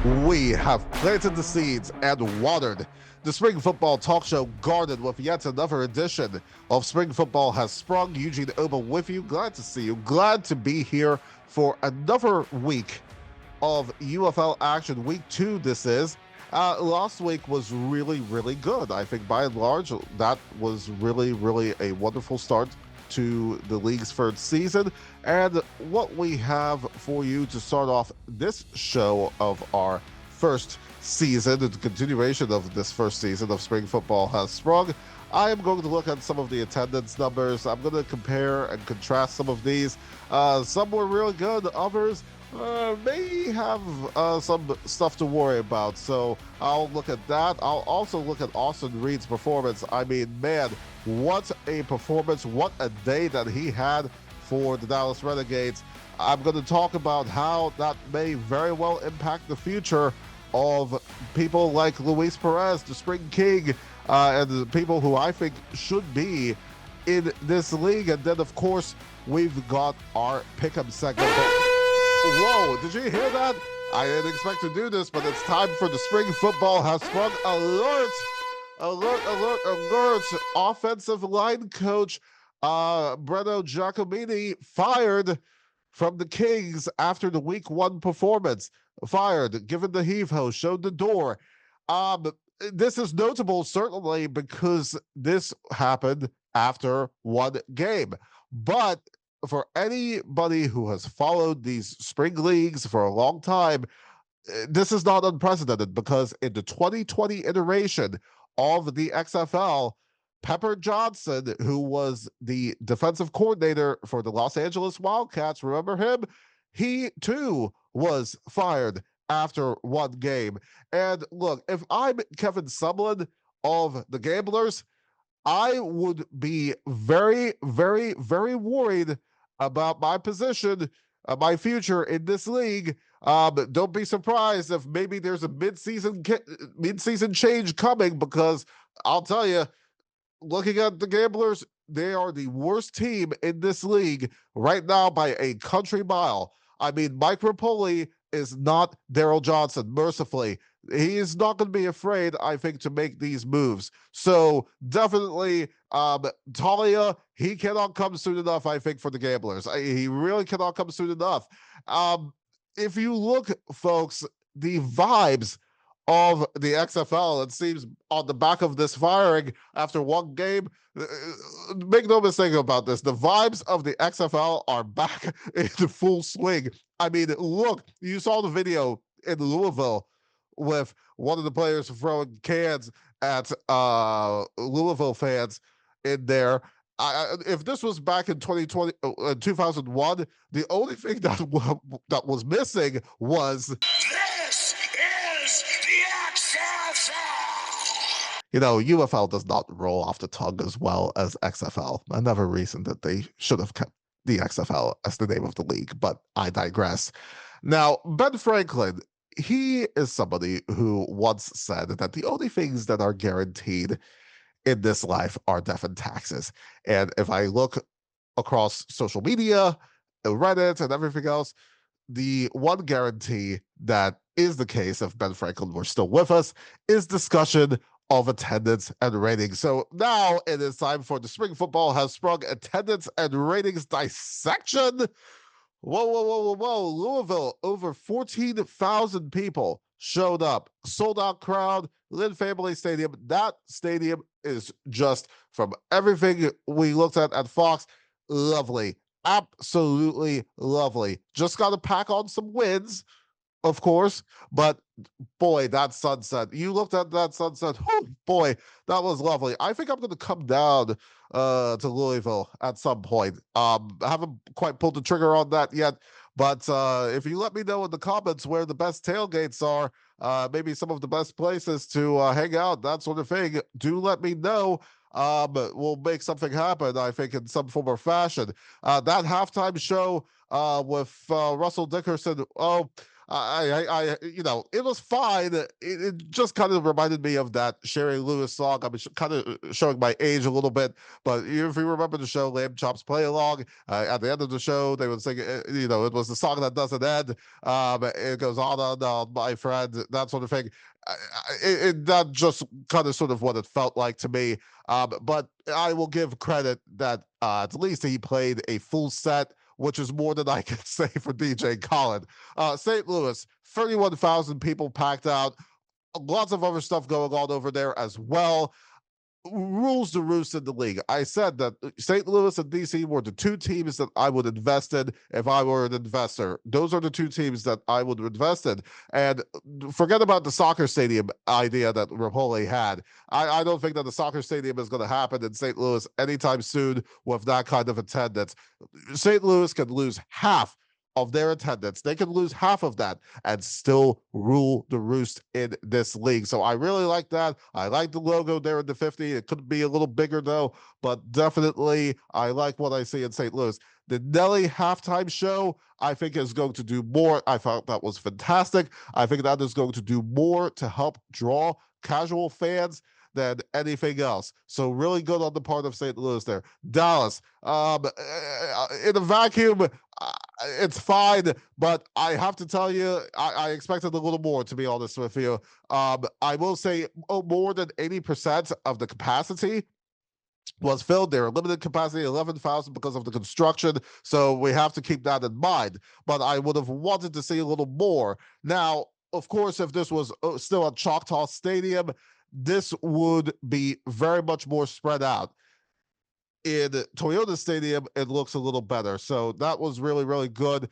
We have planted the seeds and watered the Spring Football Talk Show garden with yet another edition of Spring Football Has Sprung. Eugene Oba with you. Glad to see you. Glad to be here for another week of UFL action. Week 2 this is. Last week was really, really good. I think by and large, that was really a wonderful start to the league's first season. And what we have for you to start off this show of our first season, the continuation of this first season of Spring Football Has Sprung, I am going to look at some of the attendance numbers. I'm going to compare and contrast some of these. Some were really good, others may have some stuff to worry about. So I'll look at that. I'll also look at Austin Reed's performance. I mean, man, what a performance. What a day that he had for the Dallas Renegades. I'm going to talk about how that may very well impact the future of people like Luis Perez, the Spring King, and the people who I think should be in this league. And then, of course, we've got our pick'em segment. Whoa, did you hear that? I didn't expect to do this, but it's time for the Spring Football Has Sprung alert. Alert. Offensive line coach Breno Giacomini fired from the Kings after the week 1 performance. Fired, given the heave-ho, showed the door. This is notable, certainly, because this happened after 1 game. But for anybody who has followed these spring leagues for a long time, this is not unprecedented, because in the 2020 iteration of the XFL, Pepper Johnson, who was the defensive coordinator for the Los Angeles Wildcats, remember him? He too was fired after 1 game. And look, if I'm Kevin Sumlin of the Gamblers, I would be very worried about my position, my future in this league. Don't be surprised if maybe there's a mid-season change coming, because I'll tell you, looking at the Gamblers, they are the worst team in this league right now by a country mile. I mean, Mike Rapoli is not Daryl Johnson, mercifully. He is not going to be afraid, I think, to make these moves. So definitely, Talia, he cannot come soon enough, I think, for the Gamblers. He really cannot come soon enough. If you look, folks, the vibes of the XFL, it seems, on the back of this firing after 1 game, make no mistake about this, the vibes of the XFL are back in full swing. I mean, look, you saw the video in Louisville with one of the players throwing cans at Louisville fans in there. If this was back in 2001, the only thing that was missing was, "This is the XFL." UFL does not roll off the tongue as well as XFL. Another reason that they should have kept the XFL as the name of the league, but I digress. Now, Ben Franklin, he is somebody who once said that the only things that are guaranteed in this life are death and taxes. And if I look across social media, Reddit, and everything else, the one guarantee that is the case, if Ben Franklin were still with us, is discussion of attendance and ratings. So now it is time for the Spring Football Has Sprung attendance and ratings dissection. Whoa. Louisville, over 14,000 people showed up. Sold out crowd, Lynn Family Stadium. That stadium is just, from everything we looked at Fox, lovely. Absolutely lovely. Just got to pack on some wins, of course, but boy, that sunset. You looked at that sunset. Oh, boy, that was lovely. I think I'm going to come down to Louisville at some point. I haven't quite pulled the trigger on that yet, but if you let me know in the comments where the best tailgates are, maybe some of the best places to hang out, that sort of thing, do let me know. We'll make something happen, I think, in some form or fashion. That halftime show with Russell Dickerson, oh, It was fine. It just kind of reminded me of that Sherry Lewis song. I'm kind of showing my age a little bit, but if you remember the show Lamb Chops Play Along, at the end of the show, they would sing, it was the song that doesn't end. It goes on, my friend, that sort of thing. That just kind of sort of what it felt like to me. But I will give credit that at least he played a full set, which is more than I can say for DJ Khaled. St. Louis, 31,000 people packed out. Lots of other stuff going on over there as well. Rules the roost in the league. I said that St. Louis and DC were the two teams that I would invest in if I were an investor. Those are the two teams that I would invest in. And forget about the soccer stadium idea that Rapoli had. I don't think that the soccer stadium is going to happen in St. Louis anytime soon with that kind of attendance. St. Louis could lose half of their attendance. They could lose half of that and still rule the roost in this league. So I really like that. I like the logo there in the 50. It could be a little bigger though, but definitely I like what I see in St. Louis. The Nelly halftime show, I think, is going to do more. I thought that was fantastic. I think that is going to do more to help draw casual fans than anything else. So really good on the part of St. Louis there. Dallas, in a vacuum, it's fine, but I have to tell you, I expected a little more, to be honest with you. I will say more than 80% of the capacity was filled. There, limited capacity, 11,000 because of the construction. So we have to keep that in mind. But I would have wanted to see a little more. Now, of course, if this was still at Choctaw Stadium, this would be very much more spread out. In Toyota Stadium, it looks a little better. So that was really, really good.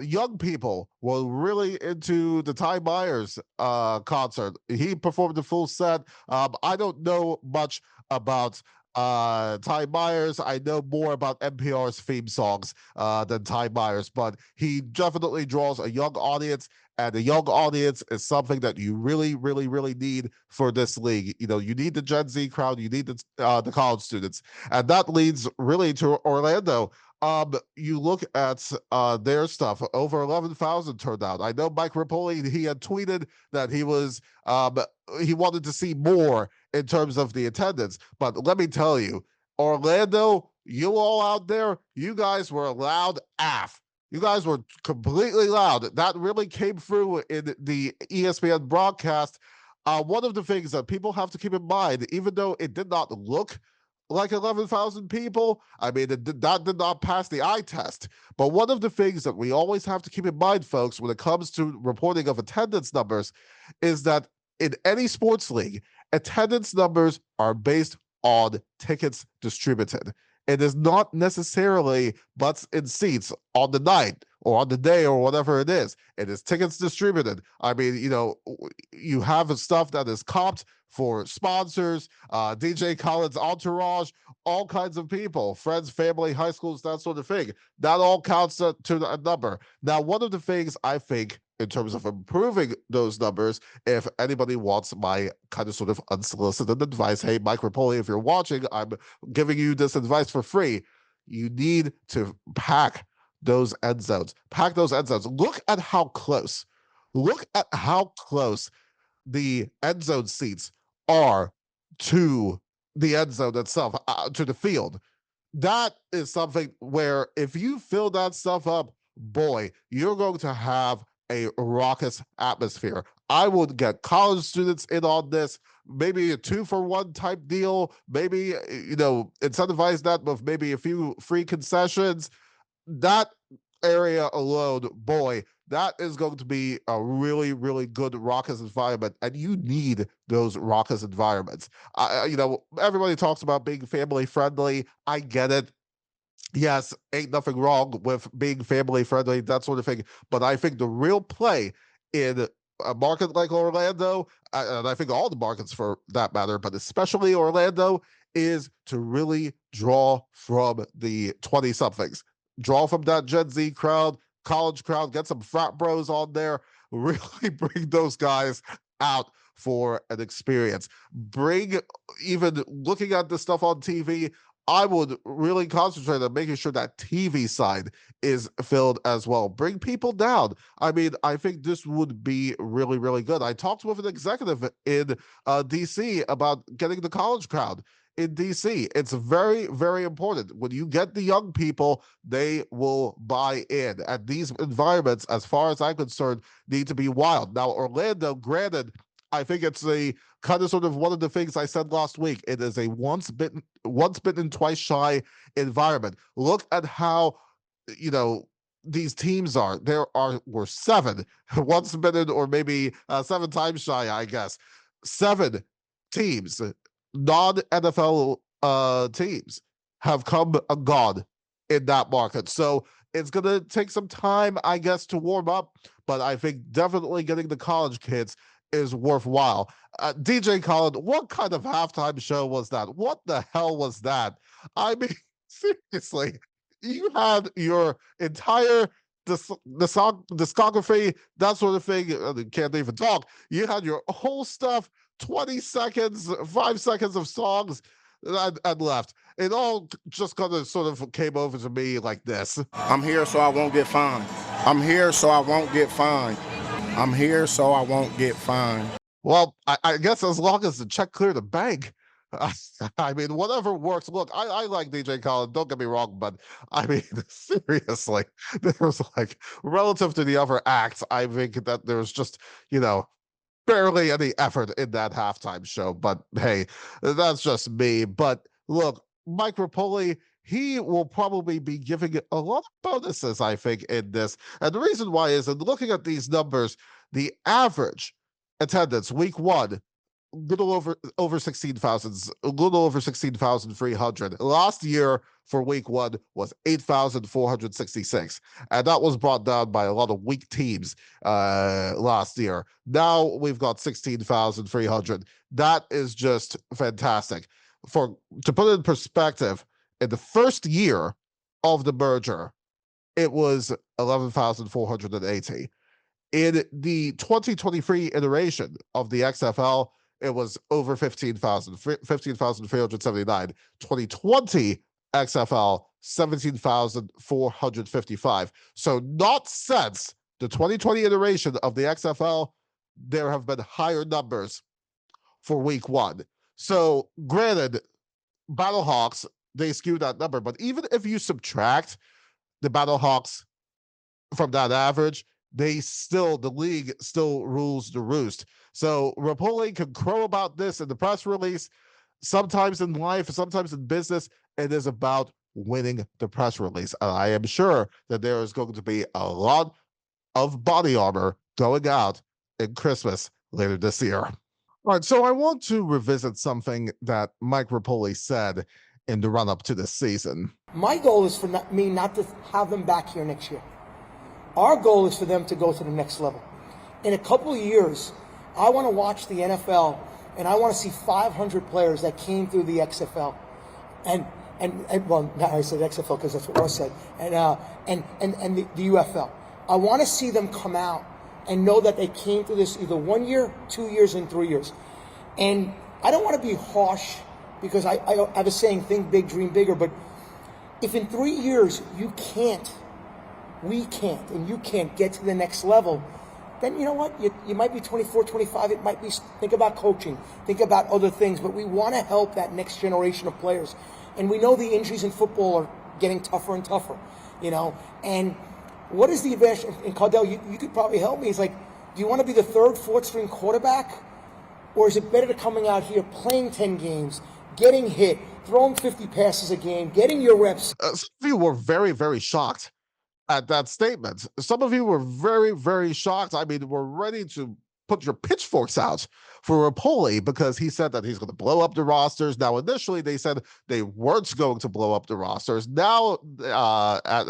Young people were really into the Ty Myers concert. He performed the full set. I don't know much about Ty Myers. I know more about NPR's theme songs than Ty Myers, but he definitely draws a young audience, and a young audience is something that you really, really, really need for this league. You need the Gen Z crowd, you need the college students, and that leads really to Orlando. You look at their stuff, over 11,000 turned out. I know Mike Rapoli, he had tweeted that he wanted to see more in terms of the attendance. But let me tell you, Orlando, you all out there, you guys were loud AF. You guys were completely loud. That really came through in the ESPN broadcast. One of the things that people have to keep in mind, even though it did not look like 11,000 people, I mean, that did not pass the eye test. But one of the things that we always have to keep in mind, folks, when it comes to reporting of attendance numbers, is that in any sports league, attendance numbers are based on tickets distributed. It is not necessarily butts in seats on the night or on the day or whatever it is. It is tickets distributed. I mean, you have stuff that is comped for sponsors, DJ Khaled's entourage, all kinds of people, friends, family, high schools, that sort of thing. That all counts to a number. Now, one of the things I think in terms of improving those numbers, if anybody wants my kind of sort of unsolicited advice, hey, Mike Rapoli, if you're watching, I'm giving you this advice for free. You need to pack those end zones. Pack those end zones. Look at how close. Look at how close the end zone seats are to the end zone itself, to the field. That is something where if you fill that stuff up, boy, you're going to have a raucous atmosphere. I would get college students in on this, maybe a 2-for-1 type deal, maybe, incentivize that with maybe a few free concessions. That area alone, boy, that is going to be a really, really good raucous environment, and you need those raucous environments. Everybody talks about being family friendly. I get it. Yes, ain't nothing wrong with being family friendly, that sort of thing. But I think the real play in a market like Orlando, and I think all the markets for that matter, but especially Orlando, is to really draw from the 20 somethings. Draw from that Gen Z crowd, college crowd, get some frat bros on there, really bring those guys out for an experience. Bring, even looking at the stuff on TV, I would really concentrate on making sure that TV side is filled as well. Bring people down. I mean, I think this would be really, really good. I talked with an executive in DC about getting the college crowd in DC. It's very, very important. When you get the young people, they will buy in. And these environments, as far as I'm concerned, need to be wild. Now, Orlando, granted, I think it's a kind of sort of one of the things I said last week. It is a once bitten, twice shy environment. Look at how, you know, these teams are. Were seven once bitten, or maybe 7 times shy, I guess. 7 teams, non-NFL teams, have come and gone in that market. So it's going to take some time, I guess, to warm up. But I think definitely getting the college kids is worthwhile. DJ Colin, what kind of halftime show was that? What the hell was that? I mean, seriously, you had your entire discography, that sort of thing. Can't even talk. You had your whole stuff, 20 seconds, 5 seconds of songs, and left. It all just kind of sort of came over to me like this. I'm here so I won't get fined. I'm here so I won't get fined. I'm here so I won't get fined. Well, I guess as long as the check cleared the bank, I mean, whatever works. Look, I like DJ Khaled, don't get me wrong, but I mean, seriously, there's like, relative to the other acts, I think that there's just, barely any effort in that halftime show. But hey, that's just me. But look, Mike Rapoli, he will probably be giving a lot of bonuses, I think, in this. And the reason why is, in looking at these numbers, the average attendance week one, little over 16,000, a little over 16,300. Last year for week one was 8,466, and that was brought down by a lot of weak teams last year. Now we've got 16,300. That is just fantastic. To put it in perspective, in the first year of the merger, it was 11,480. In the 2023 iteration of the XFL, it was over 15,379. 2020 XFL, 17,455. So not since the 2020 iteration of the XFL, there have been higher numbers for week one. So granted, Battlehawks, they skew that number, but even if you subtract the Battlehawks from that average, the league still rules the roost. So Rapoli can crow about this in the press release. Sometimes in life, sometimes in business, it is about winning the press release. And I am sure that there is going to be a lot of body armor going out in Christmas later this year. All right, so I want to revisit something that Mike Rapoli said in the run-up to this season. My goal is for me not to have them back here next year. Our goal is for them to go to the next level. In a couple of years, I want to watch the NFL, and I want to see 500 players that came through the XFL, and well, now I said XFL because that's what Russ said, and the UFL. I want to see them come out and know that they came through this either 1 year, 2 years, and 3 years. And I don't want to be harsh because I have a saying, think big, dream bigger. But if in 3 years we can't, and you can't get to the next level, then you know what? You might be 24, 25. It might be, think about coaching, think about other things. But we want to help that next generation of players. And we know the injuries in football are getting tougher and tougher, And what is the advantage? And Cardell, you could probably help me. It's like, do you want to be the third, fourth string quarterback? Or is it better to coming out here, playing 10 games, getting hit, throwing 50 passes a game, getting your reps? Some of you were very, very shocked at that statement. Some of you were very, very shocked. I mean, we're ready to put your pitchforks out for Rapoli because he said that he's going to blow up the rosters. Now, initially, they said they weren't going to blow up the rosters. Now,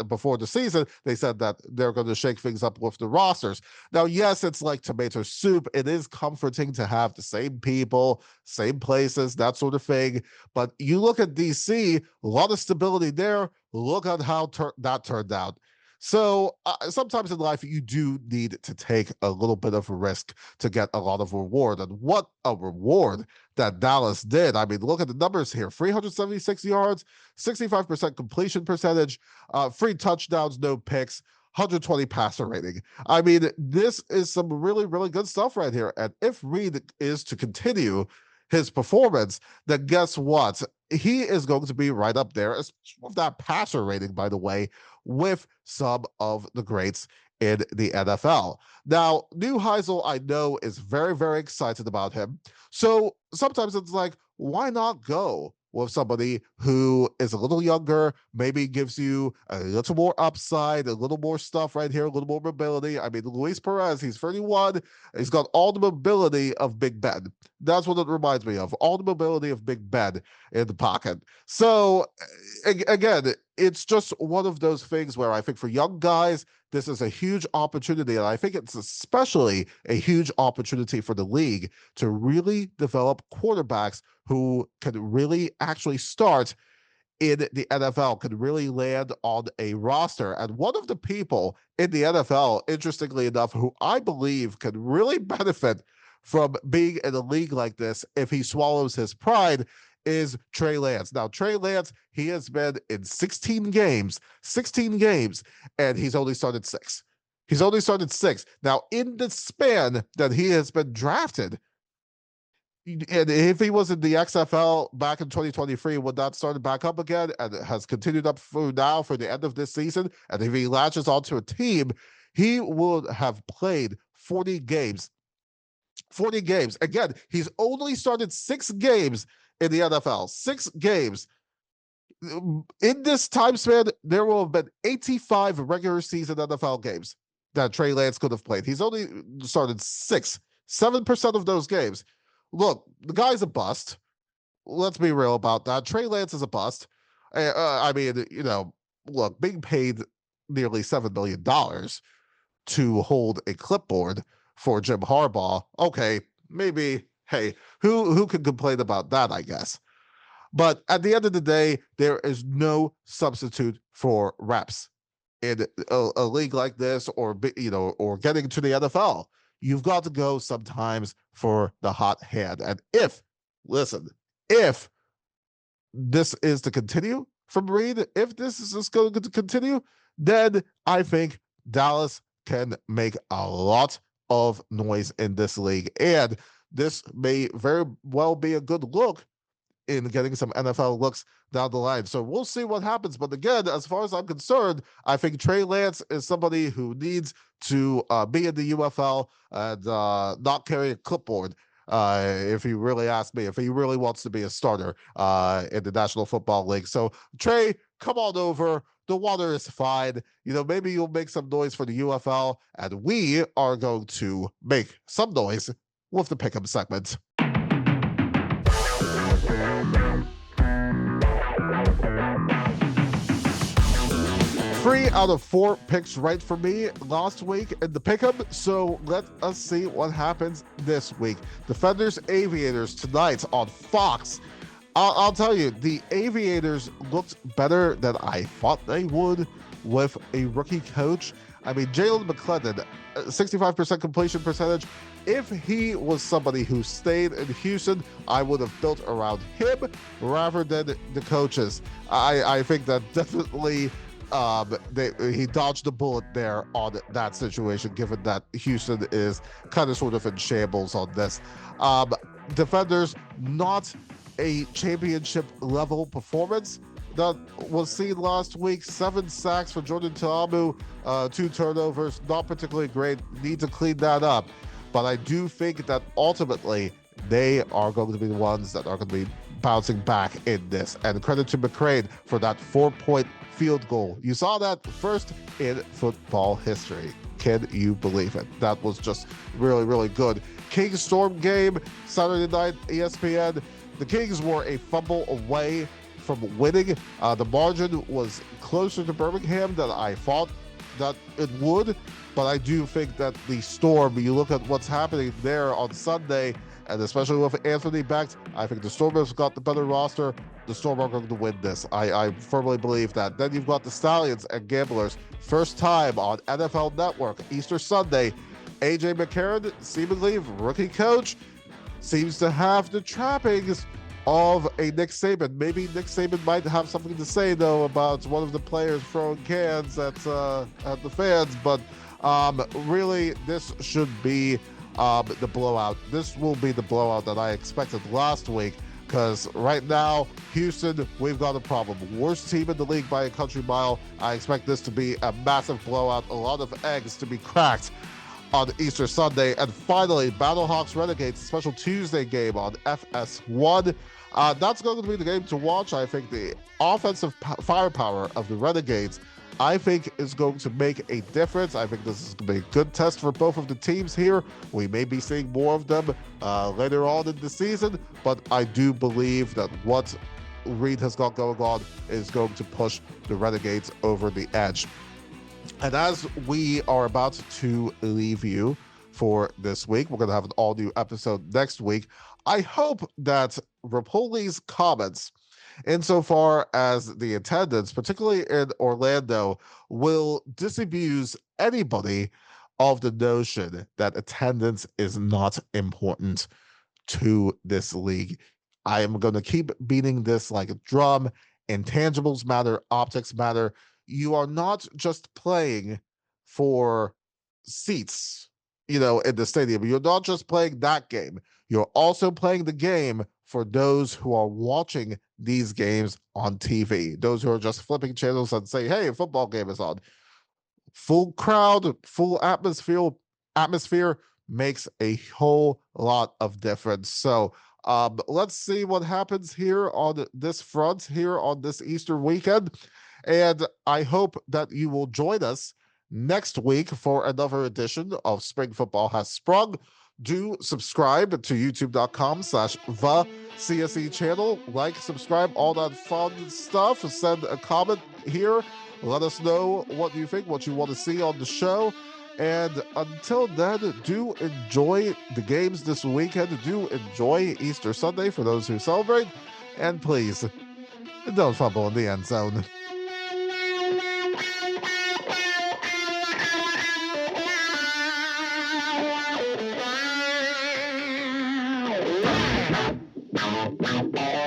before the season, they said that they're going to shake things up with the rosters. Now, yes, it's like tomato soup. It is comforting to have the same people, same places, that sort of thing. But you look at DC, a lot of stability there. Look at how that turned out. So sometimes in life, you do need to take a little bit of a risk to get a lot of reward. And what a reward that Dallas did. I mean, look at the numbers here: 376 yards, 65% completion percentage, 3 touchdowns, no picks, 120 passer rating. I mean, this is some really, really good stuff right here. And if Reid is to continue his performance, then guess what? He is going to be right up there, especially with that passer rating, by the way, with some of the greats in the NFL. Now, Neuheisel, I know, is very, very excited about him. So sometimes it's like, why not go with somebody who is a little younger, maybe gives you a little more upside, a little more stuff right here, a little more mobility. I mean, Luis Perez, he's 31. He's got all the mobility of Big Ben. That's what it reminds me of, all the mobility of Big Ben in the pocket. So, again, it's just one of those things where I think for young guys, this is a huge opportunity. And I think it's especially a huge opportunity for the league to really develop quarterbacks who can really actually start in the NFL, can really land on a roster. And one of the people in the NFL, interestingly enough, who I believe can really benefit from being in a league like this if he swallows his pride, is Trey Lance. Now, Trey Lance, he has been in 16 games, and he's only started 6. He's only started 6. Now, in the span that he has been drafted, and if he was in the XFL back in 2023, would that started back up again and has continued up through now for the end of this season, and if he latches onto a team, he would have played 40 games. 40 games. Again, he's only started 6 games in the NFL. 6 games. In this time span, there will have been 85 regular season NFL games that Trey Lance could have played. He's only started 6. 7% of those games. Look, the guy's a bust. Let's be real about that. Trey Lance is a bust. I mean, you know, look, being paid nearly $7 million to hold a clipboard for Jim Harbaugh, okay, maybe, hey, who could complain about that, I guess. But at the end of the day, there is no substitute for reps in a league like this, or, you know, or getting to the NFL. You've got to go sometimes for the hot hand. And if this is to continue from Reid, if this is just going to continue, then I think Dallas can make a lot of noise in this league. And this may very well be a good look in getting some NFL looks down the line. So we'll see what happens. But again, as far as I'm concerned, I think Trey Lance is somebody who needs to be in the UFL and not carry a clipboard. If you really ask me, if he really wants to be a starter in the National Football League. So Trey, come on over. The water is fine. You know, maybe you'll make some noise for the UFL, and we are going to make some noise with the Pick'em segment. 3 out of 4 picks right for me last week in the Pick'em, so let us see what happens this week. Defenders Aviators tonight on Fox. I'll tell you, the Aviators looked better than I thought they would with a rookie coach. I mean, Jalen McClendon, 65% completion percentage. If he was somebody who stayed in Houston, I would have built around him rather than the coaches. I think that definitely he dodged a bullet there on that situation, given that Houston is kind of sort of in shambles on this. Defenders, not a championship level performance that was seen last week. 7 sacks for Jordan Ta'amu, 2 turnovers, not particularly great. Need to clean that up. But I do think that ultimately they are going to be the ones that are going to be bouncing back in this. And credit to McCrane for that 4-point field goal. You saw that first in football history. Can you believe it? That was just really, really good. Kings Storm game, Saturday night, ESPN. The Kings were a fumble away from winning. The margin was closer to Birmingham than I thought that it would, but I do think that the Storm, you look at what's happening there on Sunday, and especially with Anthony back, I think the Storm has got the better roster. The Storm are going to win this. I firmly believe that. Then you've got the Stallions and Gamblers. First time on NFL Network, Easter Sunday. AJ McCarron, seemingly rookie coach, seems to have the trappings of a Nick Saban. Maybe Nick Saban might have something to say, though, about one of the players throwing cans at the fans. But really, this should be the blowout. This will be the blowout that I expected last week, because right now, Houston, we've got a problem. Worst team in the league by a country mile. I expect this to be a massive blowout, a lot of eggs to be cracked on Easter Sunday. And finally, Battlehawks Renegades, special Tuesday game on FS1. That's going to be the game to watch. I think the offensive firepower of the Renegades, I think, is going to make a difference. I think this is going to be a good test for both of the teams here. We may be seeing more of them later on in the season, but I do believe that what Reed has got going on is going to push the Renegades over the edge. And as we are about to leave you for this week, we're going to have an all-new episode next week. I hope that Rapoli's comments, insofar as the attendance, particularly in Orlando, will disabuse anybody of the notion that attendance is not important to this league. I am going to keep beating this like a drum. Intangibles matter, optics matter. You are not just playing for seats, in the stadium. You're not just playing that game. You're also playing the game for those who are watching these games on TV. Those who are just flipping channels and say, hey, a football game is on. Full crowd, full atmosphere makes a whole lot of difference. So let's see what happens here on this front, here on this Easter weekend. And I hope that you will join us next week for another edition of Spring Football Has Sprung. Do subscribe to youtube.com/the channel. Like, subscribe, all that fun stuff. Send a comment here. Let us know what you think, what you want to see on the show. And until then, do enjoy the games this weekend. Do enjoy Easter Sunday for those who celebrate. And please, don't fumble in the end zone. Wow.